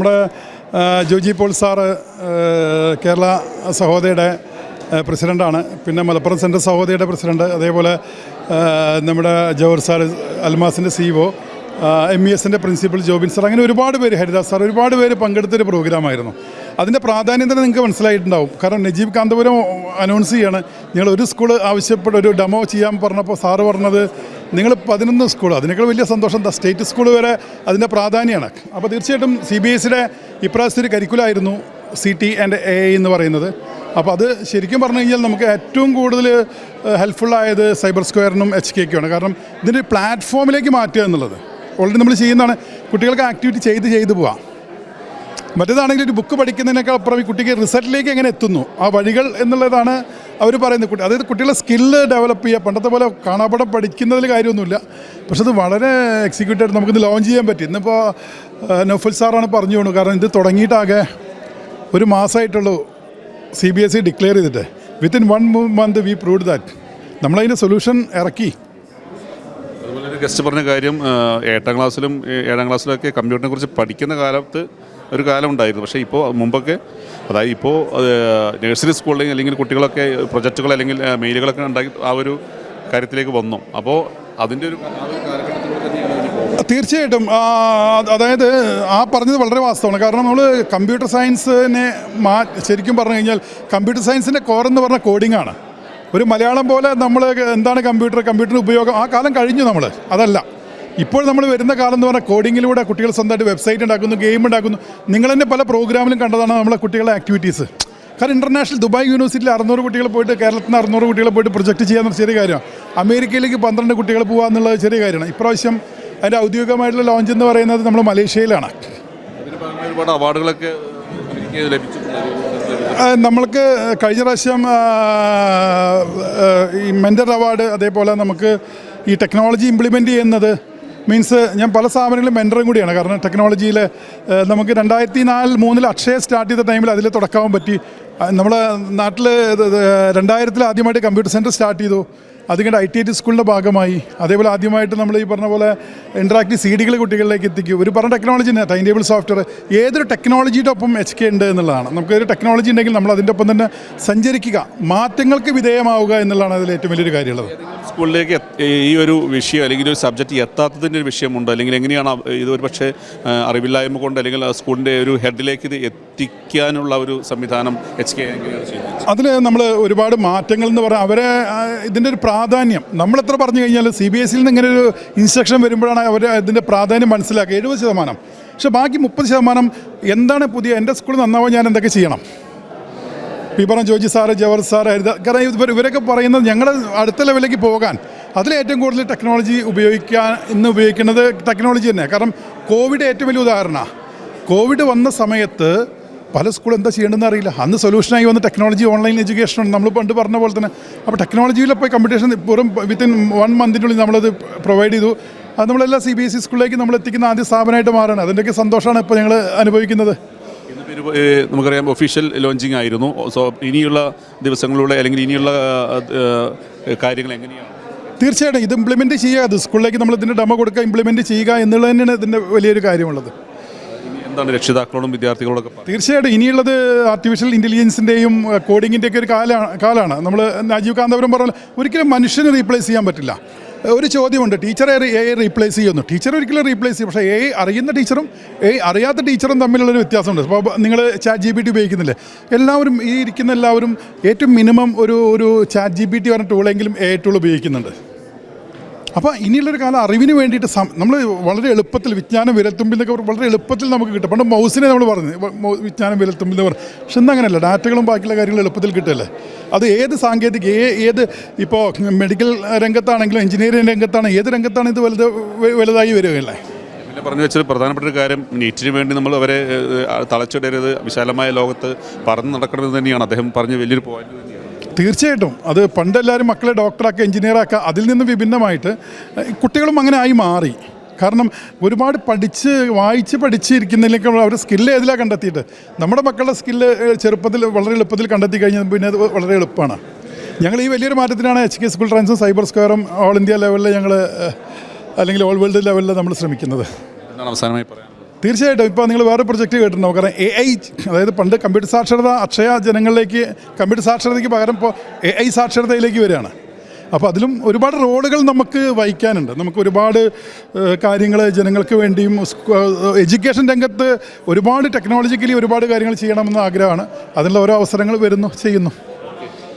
നമ്മുടെ Joji Paul sir Kerala സഹോദയയുടെ പ്രസിഡൻ്റാണ്. പിന്നെ മലപ്പുറം സെൻട്രൽ സഹോദയയുടെ പ്രസിഡൻറ്റ്, അതേപോലെ നമ്മുടെ ജവഹർ സാർ അൽമാസിൻ്റെ CEO, MESൻ്റെ പ്രിൻസിപ്പൽ ജോബിൻ സാർ, അങ്ങനെ ഒരുപാട് പേര്, ഹരിദാസ് സാർ, ഒരുപാട് പേര് പങ്കെടുത്തൊരു പ്രോഗ്രാമായിരുന്നു. അതിൻ്റെ പ്രാധാന്യം തന്നെ നിങ്ങൾക്ക് മനസ്സിലായിട്ടുണ്ടാവും. കാരണം നജീബ് കാന്തപുരം അനൗൺസ് ചെയ്യാണ്, നിങ്ങൾ ഒരു സ്കൂൾ ആവശ്യപ്പെട്ട് ഒരു ഡെമോ ചെയ്യാൻ പറഞ്ഞപ്പോൾ സാറ് പറഞ്ഞത് നിങ്ങൾ 11 സ്കൂൾ, അതിനേക്കാൾ വലിയ സന്തോഷം സ്റ്റേറ്റ് സ്കൂൾ വരെ അതിൻ്റെ പ്രാധാന്യമാണ്. അപ്പോൾ തീർച്ചയായിട്ടും CBSEയുടെ ഇപ്രാവശ്യത്തെ ഒരു കരിക്കുലായിരുന്നു CT and AI എന്ന് പറയുന്നത്. അപ്പോൾ അത് ശരിക്കും പറഞ്ഞു കഴിഞ്ഞാൽ നമുക്ക് ഏറ്റവും കൂടുതൽ ഹെൽപ്ഫുള്ളായത് സൈബർ സ്ക്വയറിനും HKയ്ക്കുമാണ്. കാരണം ഇതിൻ്റെ പ്ലാറ്റ്ഫോമിലേക്ക് മാറ്റുക എന്നുള്ളത് ഓൾറെഡി നമ്മൾ ചെയ്യുന്നതാണ്. കുട്ടികൾക്ക് ആക്ടിവിറ്റി ചെയ്ത് പോവാം. മറ്റേതാണെങ്കിൽ ഒരു ബുക്ക് പഠിക്കുന്നതിനേക്കാൾ അപ്പുറം ഈ കുട്ടിക്ക് റിസൾട്ടിലേക്ക് എങ്ങനെ എത്തുന്നു, ആ വഴികൾ എന്നുള്ളതാണ് അവർ പറയുന്നത്. അതായത് കുട്ടികളെ സ്കില്ല് ഡെവലപ്പ് ചെയ്യുക. പണ്ടത്തെ പോലെ കാണാപ്പടം പഠിക്കുന്നതിൽ കാര്യമൊന്നുമില്ല, പക്ഷെ അത് വളരെ എക്സിക്യൂട്ടീവ് നമുക്കിത് ലോഞ്ച് ചെയ്യാൻ പറ്റി. ഇന്നിപ്പോൾ നൗഫൽ സാറാണ് പറഞ്ഞു കൊണ്ടു. കാരണം ഇത് തുടങ്ങിയിട്ടാകെ ഒരു മാസമായിട്ടുള്ളൂ CBSE ഡിക്ലെയർ ചെയ്തിട്ട്. Within 1 month we proved that. നമ്മളതിൻ്റെ സൊല്യൂഷൻ ഇറക്കി. അതുപോലെ ഒരു ഗസ്റ്റ് പറഞ്ഞ കാര്യം, 8ാം ക്ലാസ്സിലും 7ാം ക്ലാസ്സിലൊക്കെ കമ്പ്യൂട്ടറിനെ കുറിച്ച് പഠിക്കുന്ന കാലത്ത് ഒരു കാലം ഉണ്ടായിരുന്നു. പക്ഷേ ഇപ്പോൾ മുമ്പൊക്കെ, അതായത് ഇപ്പോൾ നഴ്സറി സ്കൂളിൽ അല്ലെങ്കിൽ കുട്ടികളൊക്കെ പ്രൊജക്റ്റുകൾ അല്ലെങ്കിൽ മെയിലുകളൊക്കെ ഉണ്ടാക്കി ആ ഒരു കാര്യത്തിലേക്ക് വന്നു. അപ്പോൾ അതിൻ്റെ ഒരു തീർച്ചയായിട്ടും അതായത് ആ പറഞ്ഞത് വളരെ വാസ്തവമാണ്. കാരണം നമ്മൾ കമ്പ്യൂട്ടർ സയൻസിനെ ശരിക്കും പറഞ്ഞു കഴിഞ്ഞാൽ കമ്പ്യൂട്ടർ സയൻസിൻ്റെ കോർ എന്ന് പറഞ്ഞാൽ കോഡിങ്ങാണ്. ഒരു മലയാളം പോലെ നമ്മൾ എന്താണ് കമ്പ്യൂട്ടറിൻ്റെ ഉപയോഗം, ആ കാലം കഴിഞ്ഞു. നമ്മൾ അതല്ല, ഇപ്പോൾ നമ്മൾ വരുന്ന കാലം എന്ന് പറഞ്ഞാൽ കോഡിങ്ങിലൂടെ കുട്ടികൾ സ്വന്തമായിട്ട് വെബ്സൈറ്റ് ഉണ്ടാക്കുന്നു, ഗെയിം ഉണ്ടാക്കുന്നു. നിങ്ങൾ തന്നെ പല പ്രോഗ്രാമിലും കണ്ടതാണ് നമ്മളെ കുട്ടികളുടെ ആക്ടിവിറ്റീസ്. കാരണം ഇൻ്റർനാഷണൽ ദുബായ് യൂണിവേഴ്സിറ്റിയിൽ 600 കുട്ടികൾ പോയിട്ട്, കേരളത്തിൽ നിന്ന് 600 കുട്ടികൾ പോയിട്ട് പ്രൊജക്റ്റ് ചെയ്യാമെന്നൊരു ചെറിയ കാര്യമാണ്. അമേരിക്കയിലേക്ക് 12 കുട്ടികൾ പോകുക എന്നുള്ളത് ചെറിയ കാര്യമാണ്. ഇപ്രാവശ്യം അതിൻ്റെ ഔദ്യോഗികമായിട്ടുള്ള ലോഞ്ച് എന്ന് പറയുന്നത് നമ്മൾ മലേഷ്യയിലാണ്. ഒരുപാട് അവാർഡുകളൊക്കെ നമ്മൾക്ക് കഴിഞ്ഞ പ്രാവശ്യം ഈ മെൻറ്റർ അവാർഡ്, അതേപോലെ നമുക്ക് ഈ ടെക്നോളജി ഇംപ്ലിമെൻ്റ് ചെയ്യുന്നത് മീൻസ് ഞാൻ പല സ്ഥാപനങ്ങളിലും മെൻറ്ററും കൂടിയാണ്. കാരണം ടെക്നോളജിയിൽ നമുക്ക് 2004-03 അക്ഷയ സ്റ്റാർട്ട് ചെയ്ത ടൈമിൽ അതിൽ തുടക്കാവാൻ പറ്റി. നമ്മുടെ നാട്ടിൽ 2000 ആദ്യമായിട്ട് കമ്പ്യൂട്ടർ സെൻറ്റർ സ്റ്റാർട്ട് ചെയ്തു. അത് കഴിഞ്ഞ് ITIT സ്കൂളിൻ്റെ ഭാഗമായി. അതേപോലെ ആദ്യമായിട്ട് നമ്മൾ ഈ പറഞ്ഞ പോലെ ഇൻട്രാക്റ്റീവ് CD കുട്ടികളിലേക്ക് എത്തിക്കും. ഒരു പറഞ്ഞ ടെക്നോളജി തന്നെ ടൈം ടേബിൾ സോഫ്റ്റ്വെയർ, ഏതൊരു ടെക്നോളജിയുടെ ഒപ്പം HK ഉണ്ട് എന്നുള്ളതാണ്. നമുക്കൊരു ടെക്നോളജി ഉണ്ടെങ്കിൽ നമ്മൾ അതിൻ്റെ ഒപ്പം തന്നെ സഞ്ചരിക്കുക, മാറ്റങ്ങൾക്ക് വിധേയമാവുക എന്നുള്ളതാണ് അതിൽ ഏറ്റവും വലിയൊരു കാര്യമുള്ളത്. സ്കൂളിലേക്ക് ഈ ഒരു വിഷയം അല്ലെങ്കിൽ ഒരു സബ്ജക്റ്റ് എത്താത്തതിൻ്റെ ഒരു വിഷയമുണ്ട്, അല്ലെങ്കിൽ എങ്ങനെയാണ് ഇതൊരു പക്ഷേ അറിവില്ലായ്മ കൊണ്ട് അല്ലെങ്കിൽ സ്കൂളിൻ്റെ ഒരു ഹെഡിലേക്ക് ഇത് എത്തിക്കാനുള്ള ഒരു സംവിധാനം HK എങ്ങനെയാണ് ചെയ്യുന്നത്? അതിൽ നമ്മൾ ഒരുപാട് മാറ്റങ്ങൾ എന്ന് പറഞ്ഞാൽ അവരെ ഇതിൻ്റെ ഒരു പ്രാധാന്യം നമ്മളെത്ര പറഞ്ഞു കഴിഞ്ഞാൽ CBSEയിൽ നിന്ന് ഇങ്ങനെ ഒരു ഇൻസ്ട്രക്ഷൻ വരുമ്പോഴാണ് അവർ ഇതിൻ്റെ പ്രാധാന്യം മനസ്സിലാക്കുക. 70%. പക്ഷേ ബാക്കി 30% എന്താണ് പുതിയ, എൻ്റെ സ്കൂൾ നന്നാവാൻ ഞാൻ എന്തൊക്കെ ചെയ്യണം. ഈ പറഞ്ഞ ജോജി സാറ്, ജവഹർ സാറ്, കാരണം ഇവരൊക്കെ പറയുന്നത് ഞങ്ങളുടെ അടുത്ത ലെവലിലേക്ക് പോകാൻ അതിലേറ്റവും കൂടുതൽ ടെക്നോളജി ഉപയോഗിക്കുന്നത് ടെക്നോളജി തന്നെ. കാരണം കോവിഡ് ഏറ്റവും വലിയ ഉദാഹരണമാണ്. കോവിഡ് വന്ന സമയത്ത് പല സ്കൂൾ എന്താ ചെയ്യേണ്ടതെന്ന് അറിയില്ല. അന്ന് സൊല്യൂഷനായി വന്ന ടെക്നോളജി, ഓൺലൈൻ എഡ്യൂക്കേഷനാണ്. നമ്മൾ പണ്ട് പറഞ്ഞ പോലെ തന്നെ. അപ്പോൾ ടെക്നോളജിയിലപ്പോൾ കമ്പ്യൂട്ടേഷൻ വെറും വിത്തിൻ 1 monthനുള്ളിൽ നമ്മളത് പ്രൊവൈഡ് ചെയ്തു. അത് നമ്മളെല്ലാ CBSE സ്കൂളിലേക്ക് നമ്മൾ എത്തിക്കുന്ന ആദ്യ സ്ഥാപനമായിട്ട് മാറുകയാണ്. അതിൻ്റെയൊക്കെ സന്തോഷമാണ് ഇപ്പോൾ ഞങ്ങൾ അനുഭവിക്കുന്നത്. നമുക്കറിയാം ഒഫീഷ്യൽ ലോഞ്ചിങ് ആയിരുന്നു. സോ ഇനിയുള്ള ദിവസങ്ങളിലൂടെ അല്ലെങ്കിൽ ഇനിയുള്ള കാര്യങ്ങൾ എങ്ങനെയാണ്? തീർച്ചയായിട്ടും ഇത് ഇംപ്ലിമെൻറ്റ് ചെയ്യുക, അത് സ്കൂളിലേക്ക് നമ്മൾ ഇതിൻ്റെ ഡെമോ കൊടുക്കുക, ഇംപ്ലിമെൻറ്റ് ചെയ്യുക എന്നുള്ളത് തന്നെയാണ് ഇതിൻ്റെ വലിയൊരു കാര്യമുള്ളത്. എന്താണ് രക്ഷിതാക്കളോടും വിദ്യാർത്ഥികളോടൊക്കെ? തീർച്ചയായിട്ടും ഇനിയുള്ളത് ആർട്ടിഫിഷ്യൽ ഇൻ്റലിജൻസിൻ്റെയും കോഡിങ്ങിൻ്റെയൊക്കെ ഒരു കാലമാണ്. നമ്മൾ രാജീവ് കാന്തപുരം പറഞ്ഞാൽ ഒരിക്കലും മനുഷ്യനെ റീപ്ലേസ് ചെയ്യാൻ പറ്റില്ല. ഒരു ചോദ്യമുണ്ട്, ടീച്ചറെ AI റീപ്ലേസ് ചെയ്യുന്നു. ടീച്ചർ ഒരിക്കലും റീപ്ലേസ് ചെയ്യും. പക്ഷേ AI അറിയുന്ന ടീച്ചറും AI അറിയാത്ത ടീച്ചറും തമ്മിലുള്ളൊരു വ്യത്യാസമുണ്ട്. അപ്പോൾ നിങ്ങൾ ChatGPT ഉപയോഗിക്കുന്നില്ലേ? എല്ലാവരും ഈ ഇരിക്കുന്ന എല്ലാവരും ഏറ്റവും മിനിമം ഒരു ChatGPT പറഞ്ഞ ടൂളെങ്കിലും AI ടൂൾ ഉപയോഗിക്കുന്നുണ്ട്. അപ്പോൾ ഇനിയുള്ളൊരു കാലം അറിവിന് വേണ്ടിയിട്ട് നമ്മൾ വളരെ എളുപ്പത്തിൽ വിജ്ഞാനം വിരൽത്തുമ്പിൽ നിന്നൊക്കെ വളരെ എളുപ്പത്തിൽ നമുക്ക് കിട്ടും. പണ്ട് മൗസിനെ നമ്മൾ പറഞ്ഞു വിജ്ഞാനം വിരൽത്തുമ്പിൽ എന്ന് പറഞ്ഞു. പക്ഷെ ഇന്ന് അങ്ങനെയല്ല, ഡാറ്റകളും ബാക്കിയുള്ള കാര്യങ്ങളും എളുപ്പത്തിൽ കിട്ടുമല്ലേ. അത് ഏത് സാങ്കേതിക ഏത് ഇപ്പോൾ മെഡിക്കൽ രംഗത്താണെങ്കിലും എഞ്ചിനീയറിംഗ് രംഗത്താണ്, ഏത് രംഗത്താണ് ഇത് വലുതായി വരികയല്ലേ. പിന്നെ പറഞ്ഞു വെച്ചാൽ പ്രധാനപ്പെട്ട ഒരു കാര്യം, നീറ്റിന് വേണ്ടി നമ്മൾ അവരെ തളച്ചിടരുത്, വിശാലമായ ലോകത്ത് പറന്ന് നടക്കണമെന്ന് തന്നെയാണ് അദ്ദേഹം പറഞ്ഞ വലിയൊരു പോയിന്റ് തന്നെയാണ്. തീർച്ചയായിട്ടും അത് പണ്ടെല്ലാവരും മക്കളെ ഡോക്ടറാക്കുക, എഞ്ചിനീയറാക്കുക, അതിൽ നിന്ന് വിഭിന്നമായിട്ട് കുട്ടികളും അങ്ങനെ ആയി മാറി. കാരണം ഒരുപാട് വായിച്ച് പഠിച്ചിരിക്കുന്നതിലേക്ക് അവരുടെ സ്കില്ല് ഏതിലാണ് കണ്ടെത്തിയിട്ട് നമ്മുടെ മക്കളുടെ സ്കില്ല് ചെറുപ്പത്തിൽ വളരെ എളുപ്പത്തിൽ കണ്ടെത്തി കഴിഞ്ഞാൽ പിന്നെ അത് വളരെ എളുപ്പമാണ്. ഞങ്ങൾ ഈ വലിയൊരു മാറ്റത്തിനാണ് HK സ്കൂൾ ട്രാൻസും സൈബർ സ്ക്വയറും ഓൾ ഇന്ത്യ ലെവലിൽ ഞങ്ങൾ അല്ലെങ്കിൽ ഓൾ വേൾഡ് ലെവലിൽ നമ്മൾ ശ്രമിക്കുന്നത്. അവസാനമായി പറയാം, തീർച്ചയായിട്ടും ഇപ്പോൾ നിങ്ങൾ വേറെ പ്രൊജക്റ്റ് കേട്ടിട്ടുണ്ടാവും. കാരണം AI, അതായത് പണ്ട് കമ്പ്യൂട്ടർ സാക്ഷരത അക്ഷയ ജനങ്ങളിലേക്ക് കമ്പ്യൂട്ടർ സാക്ഷരതയ്ക്ക് പകരം ഇപ്പോൾ AI സാക്ഷരതയിലേക്ക് വരികയാണ്. അപ്പോൾ അതിലും ഒരുപാട് റോളുകൾ നമുക്ക് വഹിക്കാനുണ്ട്. നമുക്ക് ഒരുപാട് കാര്യങ്ങൾ ജനങ്ങൾക്ക് വേണ്ടിയും എഡ്യൂക്കേഷൻ രംഗത്ത് ഒരുപാട് ടെക്നോളജിക്കലി ഒരുപാട് കാര്യങ്ങൾ ചെയ്യണമെന്ന ആഗ്രഹമാണ്. അതിനുള്ള ഓരോ അവസരങ്ങൾ വരുന്നു, ചെയ്യുന്നു.